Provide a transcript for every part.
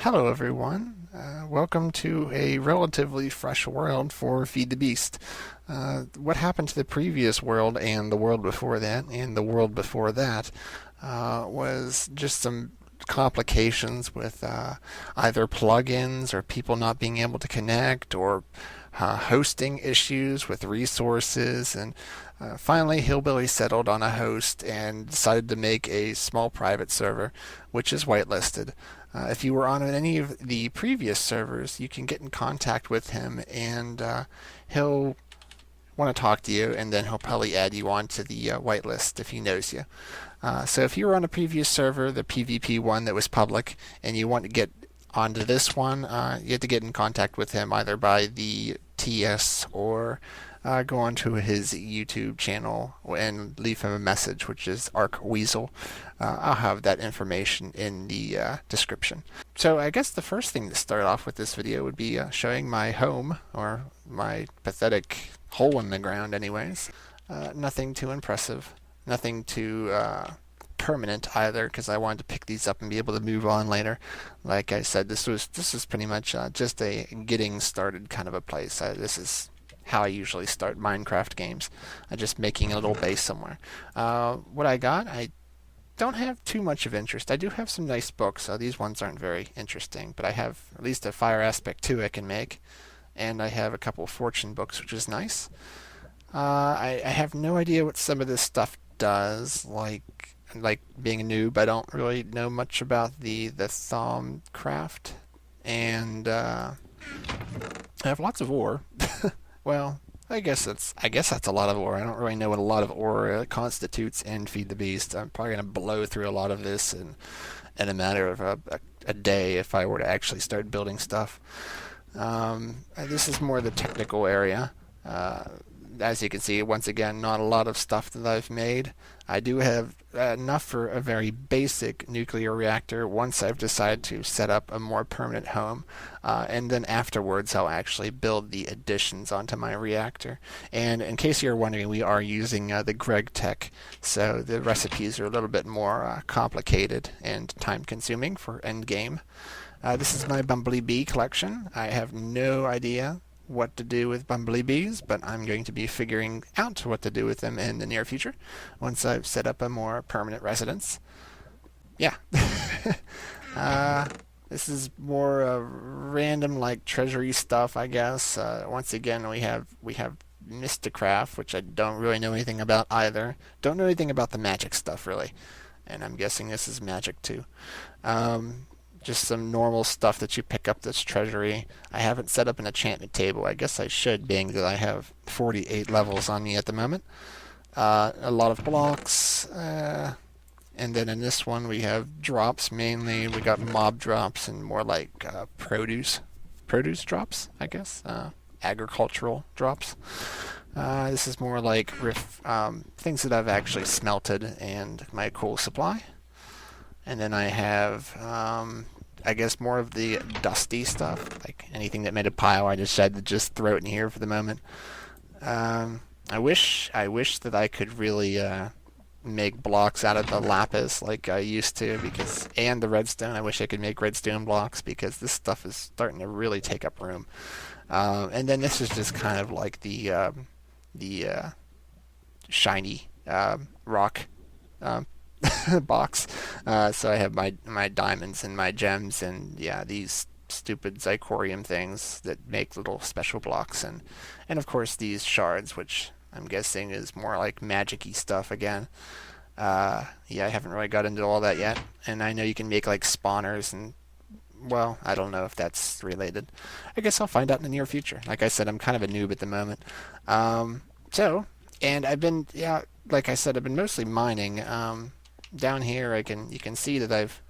Hello, everyone. Welcome to a relatively fresh world for Feed the Beast. What happened to the previous world and the world before that and the world before that was just some complications with either plugins or people not being able to connect or hosting issues with resources. And finally, Hillbilly settled on a host and decided to make a small private server, which is whitelisted. If you were on any of the previous servers, you can get in contact with him and he'll want to talk to you, and then he'll probably add you onto the whitelist if he knows you. So if you were on a previous server, the PvP one that was public, and you want to get onto this one, you have to get in contact with him either by the TS or go onto his YouTube channel and leave him a message, which is ArcWeasel. I'll have that information in the description. So I guess the first thing to start off with this video would be showing my home, or my pathetic hole in the ground anyways. Nothing too impressive, nothing too permanent either, because I wanted to pick these up and be able to move on later. Like I said, this was pretty much just a getting started kind of a place. This is how I usually start Minecraft games, just making a little base somewhere. What I got, I don't have too much of interest. I do have some nice books. These ones aren't very interesting, but I have at least a Fire Aspect 2 I can make, and I have a couple of Fortune books, which is nice. I have no idea what some of this stuff does, like being a noob. I don't really know much about the Thaumcraft, and I have lots of ore. Well, I guess that's a lot of ore. I don't really know what a lot of ore constitutes in Feed the Beast. I'm probably gonna blow through a lot of this in a matter of a day if I were to actually start building stuff. This is more the technical area. As you can see, once again, not a lot of stuff that I've made. I do have enough for a very basic nuclear reactor once I've decided to set up a more permanent home, and then afterwards I'll actually build the additions onto my reactor. And in case you're wondering, we are using the Greg Tech, so the recipes are a little bit more complicated and time-consuming for endgame. This is my Bumblebee collection. I have no idea what to do with bumblebees, but I'm going to be figuring out what to do with them in the near future once I've set up a more permanent residence. Yeah. This is more random, like treasury stuff, I guess. Once again, we have Mystacraft, which I don't really know anything about either. Don't know anything about the magic stuff really, and I'm guessing this is magic too. Just some normal stuff that you pick up that's treasury. I haven't set up an enchantment table. I guess I should, being that I have 48 levels on me at the moment. A lot of blocks. And then in this one we have drops mainly. We got mob drops and more like produce drops, I guess. Agricultural drops. This is more like things that I've actually smelted and my coal supply. And then I have, I guess, more of the dusty stuff, like anything that made a pile. I decided to just throw it in here for the moment. I wish that I could really make blocks out of the lapis like I used to, and the redstone. I wish I could make redstone blocks, because this stuff is starting to really take up room. And then this is just kind of like the shiny rock box. So I have my diamonds and my gems, and yeah, these stupid zirconium things that make little special blocks, and of course these shards, which I'm guessing is more like magic-y stuff again. Yeah, I haven't really got into all that yet, and I know you can make like spawners, and well, I don't know if that's related. I guess I'll find out in the near future. Like I said, I'm kind of a noob at the moment. And I've been, yeah, like I said, I've been mostly mining. Down here, you can see that I've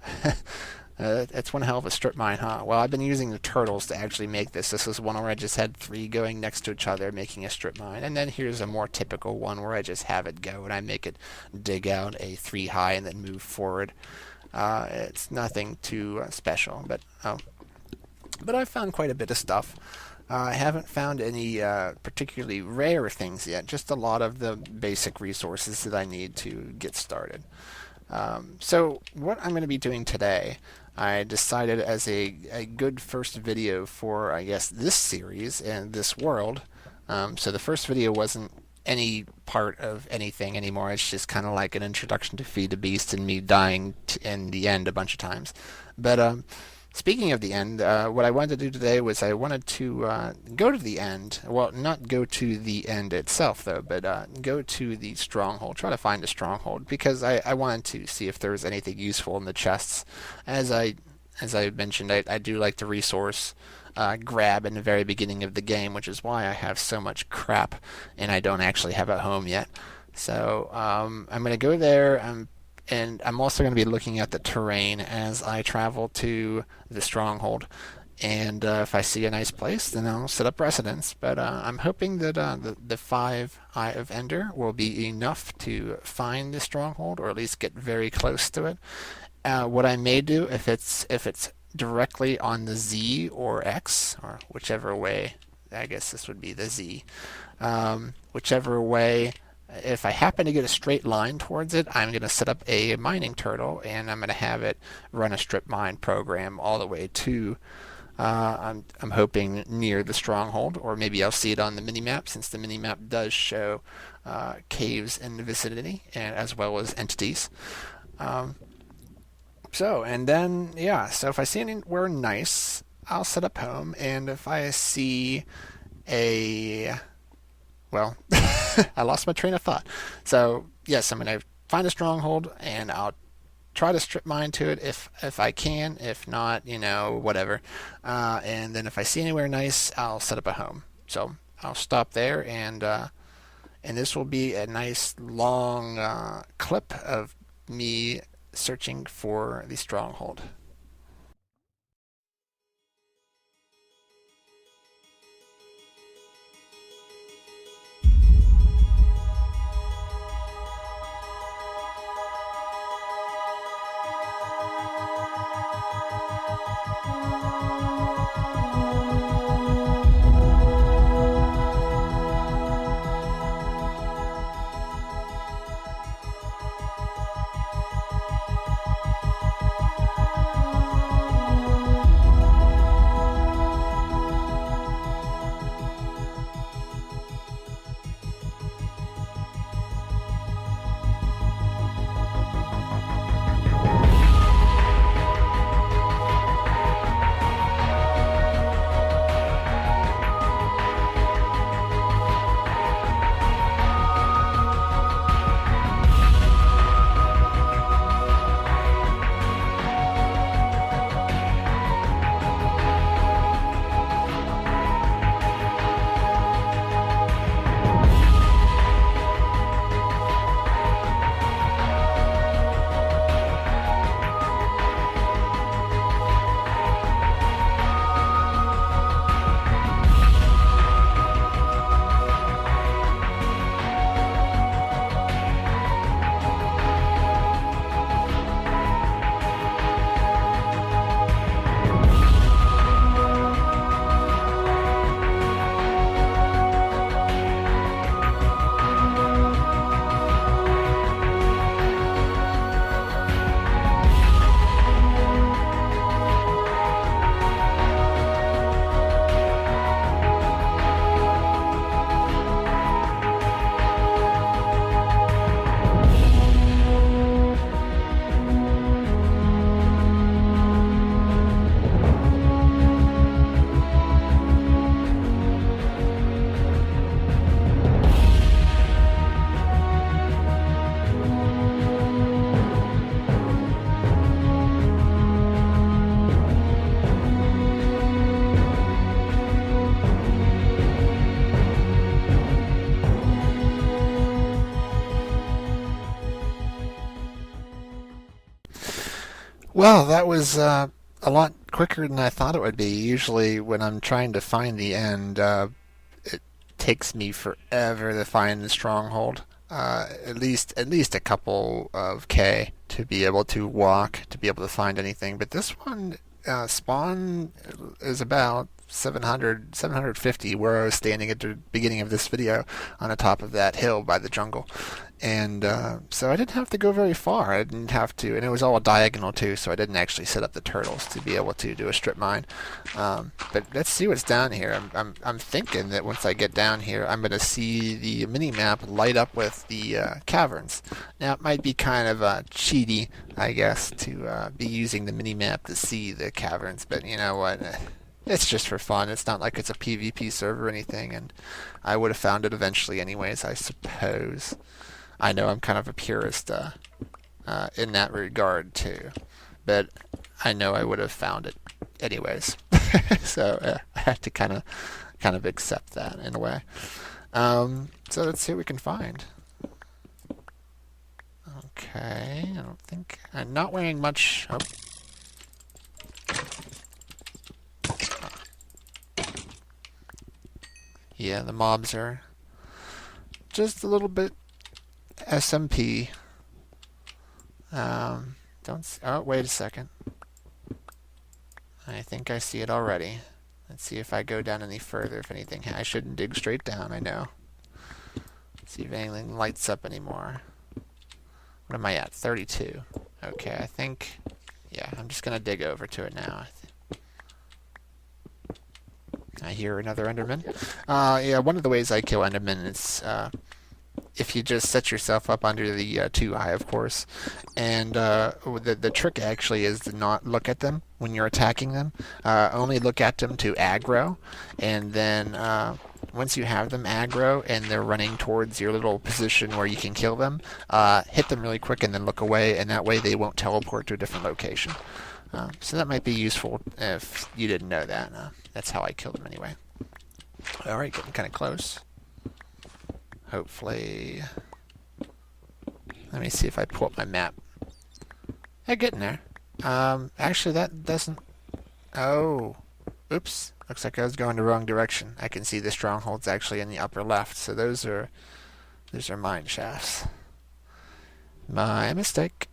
it's one hell of a strip mine, huh? Well, I've been using the turtles to actually make this. This is one where I just had 3 going next to each other, making a strip mine. And then here's a more typical one where I just have it go and I make it dig out a 3 high and then move forward. It's nothing too special, but I've found quite a bit of stuff. I haven't found any particularly rare things yet, just a lot of the basic resources that I need to get started. So what I'm going to be doing today, I decided as a good first video for, I guess, this series and this world. So the first video wasn't any part of anything anymore. It's just kind of like an introduction to Feed the Beast and me dying in the end a bunch of times. But speaking of the end, what I wanted to do today was I wanted to go to the end. Well, not go to the end itself, though, but go to the Stronghold, try to find a Stronghold, because I wanted to see if there was anything useful in the chests. As I mentioned, I do like to resource grab in the very beginning of the game, which is why I have so much crap and I don't actually have a home yet. So I'm going to go there. And I'm also going to be looking at the terrain as I travel to the Stronghold. And if I see a nice place, then I'll set up residence. But I'm hoping that the 5 Eye of Ender will be enough to find the Stronghold, or at least get very close to it. What I may do, if it's directly on the Z or X, or whichever way, I guess this would be the Z, whichever way, if I happen to get a straight line towards it, I'm going to set up a mining turtle, and I'm going to have it run a strip mine program all the way to, I'm hoping, near the Stronghold, or maybe I'll see it on the minimap, since the minimap does show caves in the vicinity, and as well as entities. And then, yeah, so if I see anywhere nice, I'll set up home, and if I see a, well, I lost my train of thought. So, yes, I'm going to find a Stronghold, and I'll try to strip mine to it if I can. If not, whatever. And then if I see anywhere nice, I'll set up a home. So I'll stop there, and this will be a nice long clip of me searching for the Stronghold. Well, that was a lot quicker than I thought it would be. Usually, when I'm trying to find the end, it takes me forever to find the Stronghold. At least a couple of K to be able to walk, to be able to find anything. But this one, spawn is about 750 where I was standing at the beginning of this video on the top of that hill by the jungle. And so I didn't have to go very far. I didn't have to, and it was all diagonal too, so I didn't actually set up the turtles to be able to do a strip mine. But let's see what's down here. I'm thinking that once I get down here, I'm going to see the mini-map light up with the caverns. Now, it might be kind of cheaty, I guess, to be using the mini-map to see the caverns, but you know what? It's just for fun. It's not like it's a PvP server or anything, and I would have found it eventually anyways, I suppose. I know I'm kind of a purist in that regard too, but I know I would have found it anyways. So I have to kind of accept that in a way. So let's see what we can find. Okay, I don't think I'm not wearing much. Oh. Yeah, the mobs are just a little bit SMP. Oh, wait a second. I think I see it already. Let's see if I go down any further. If anything, I shouldn't dig straight down, I know. See if anything lights up anymore. What am I at? 32. Okay, I think, yeah, I'm just going to dig over to it now. I hear another Enderman. Yeah, one of the ways I kill Endermen is if you just set yourself up under the 2 eye, of course. And the trick actually is to not look at them when you're attacking them. Only look at them to aggro. And then once you have them aggro and they're running towards your little position where you can kill them, hit them really quick and then look away. And that way they won't teleport to a different location. So that might be useful if you didn't know that. That's how I killed them anyway. Alright, getting kind of close. Hopefully. Let me see if I pull up my map. Yeah, getting there. Actually, that doesn't. Oh. Oops. Looks like I was going the wrong direction. I can see the strongholds actually in the upper left. So those are mine shafts. My mistake.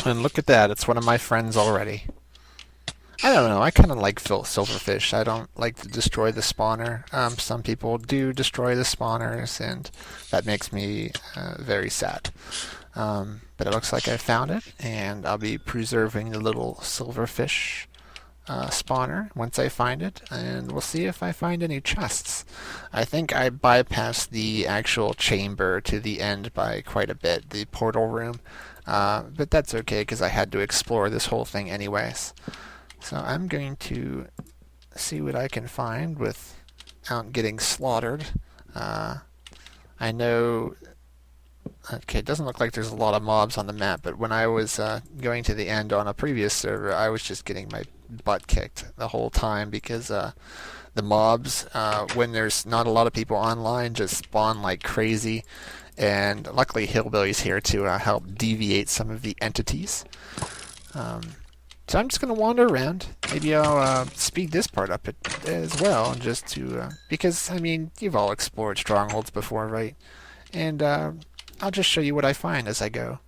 And look at that, it's one of my friends already. I don't know, I kind of like silverfish. I don't like to destroy the spawner. Some people do destroy the spawners, and that makes me very sad. But it looks like I found it, and I'll be preserving the little silverfish spawner once I find it, and we'll see if I find any chests. I think I bypassed the actual chamber to the end by quite a bit, the portal room. But that's okay because I had to explore this whole thing anyways. So I'm going to see what I can find without getting slaughtered. I know. Okay, it doesn't look like there's a lot of mobs on the map, but when I was going to the end on a previous server, I was just getting my butt kicked the whole time because the mobs, when there's not a lot of people online, just spawn like crazy. And luckily Hillbilly's here to help deviate some of the entities. So I'm just going to wander around. Maybe I'll speed this part up as well, just to because, I mean, you've all explored strongholds before, right? And I'll just show you what I find as I go.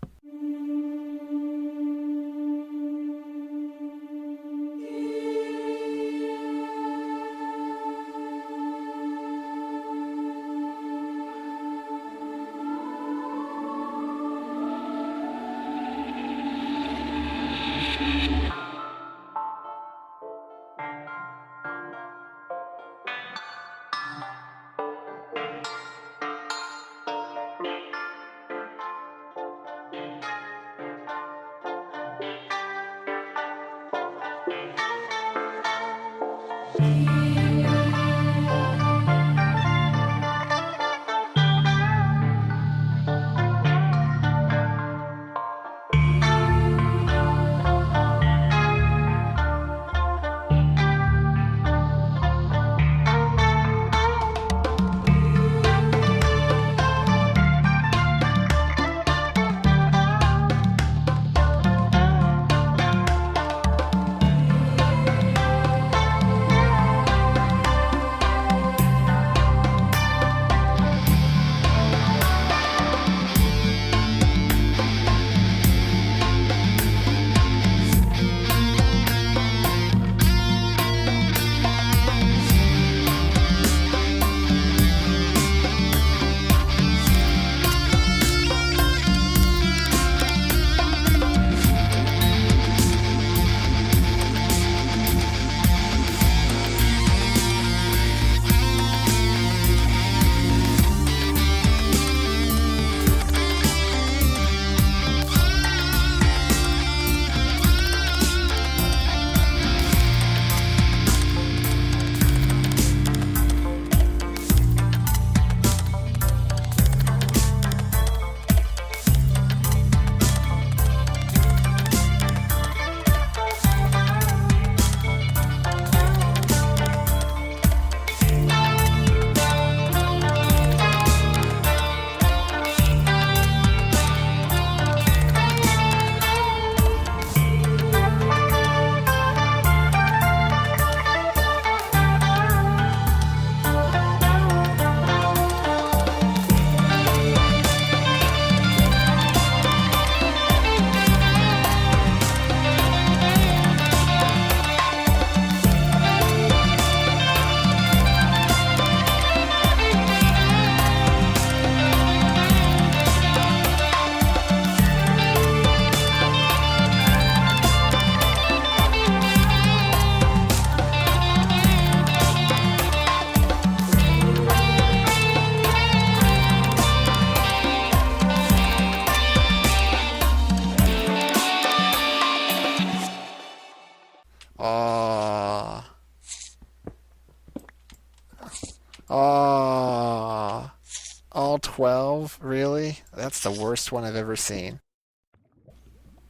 the worst one I've ever seen.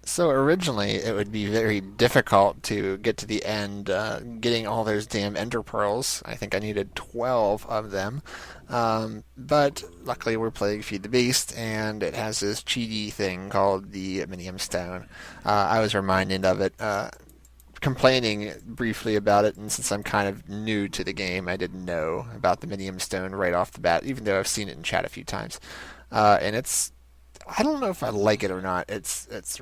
So originally, it would be very difficult to get to the end, getting all those damn ender pearls. I think I needed 12 of them. But luckily, we're playing Feed the Beast, and it has this cheaty thing called the Minium Stone. I was reminded of it, complaining briefly about it, and since I'm kind of new to the game, I didn't know about the Minium Stone right off the bat, even though I've seen it in chat a few times. And I don't know if I like it or not. It's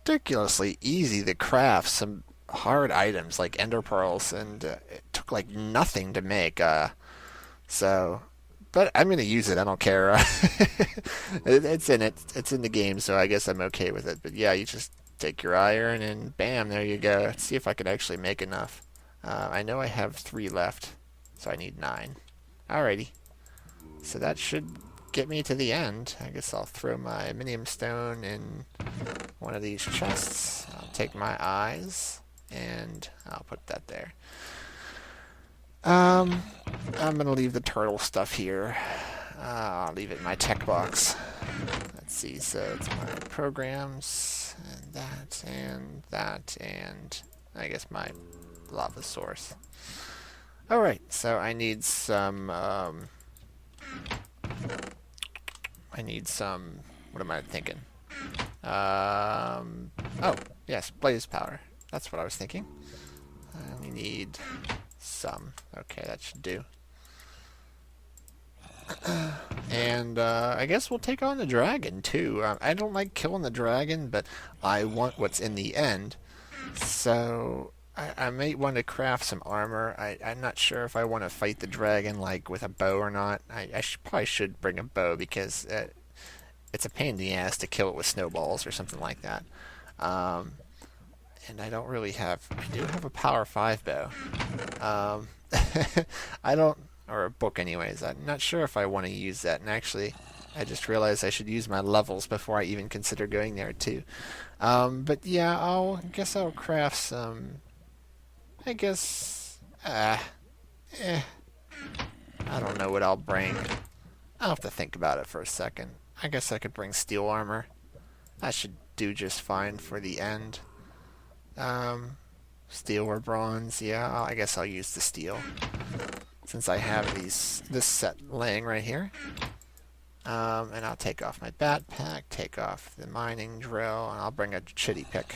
ridiculously easy to craft some hard items like ender pearls, and it took like nothing to make. So, but I'm gonna use it. I don't care. It's in it. It's in the game, so I guess I'm okay with it. But yeah, you just take your iron and bam, there you go. Let's see if I could actually make enough. I know I have 3 left, so I need 9. Alrighty. So that should get me to the end. I guess I'll throw my minium stone in one of these chests. I'll take my eyes and I'll put that there. I'm gonna leave the turtle stuff here. I'll leave it in my tech box. Let's see, so it's my programs and that and I guess my lava source. Alright, so I need some what am I thinking? Oh, yes, blaze powder. That's what I was thinking. We need some. Okay, that should do. And I guess we'll take on the dragon too. I don't like killing the dragon, but I want what's in the end. So I may want to craft some armor. I'm not sure if I want to fight the dragon like with a bow or not. Probably should bring a bow because it's a pain in the ass to kill it with snowballs or something like that. And I don't really have. I do have a power 5 bow. I don't, or a book anyways. I'm not sure if I want to use that. And actually, I just realized I should use my levels before I even consider going there too. But yeah, I guess I'll craft some. I guess. I don't know what I'll bring. I'll have to think about it for a second. I guess I could bring steel armor. That should do just fine for the end. Steel or bronze, yeah, I guess I'll use the steel. Since I have this set laying right here. And I'll take off my backpack, take off the mining drill, and I'll bring a chitty pick.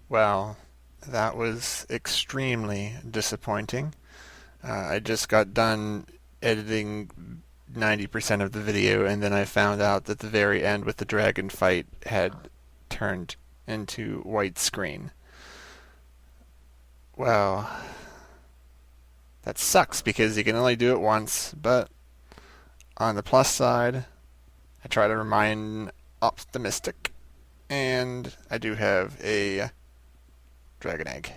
Well, that was extremely disappointing. I just got done editing 90% of the video, and then I found out that the very end with the dragon fight had turned into white screen. Well, that sucks because you can only do it once, but on the plus side, I try to remain optimistic, and I do have a dragon egg.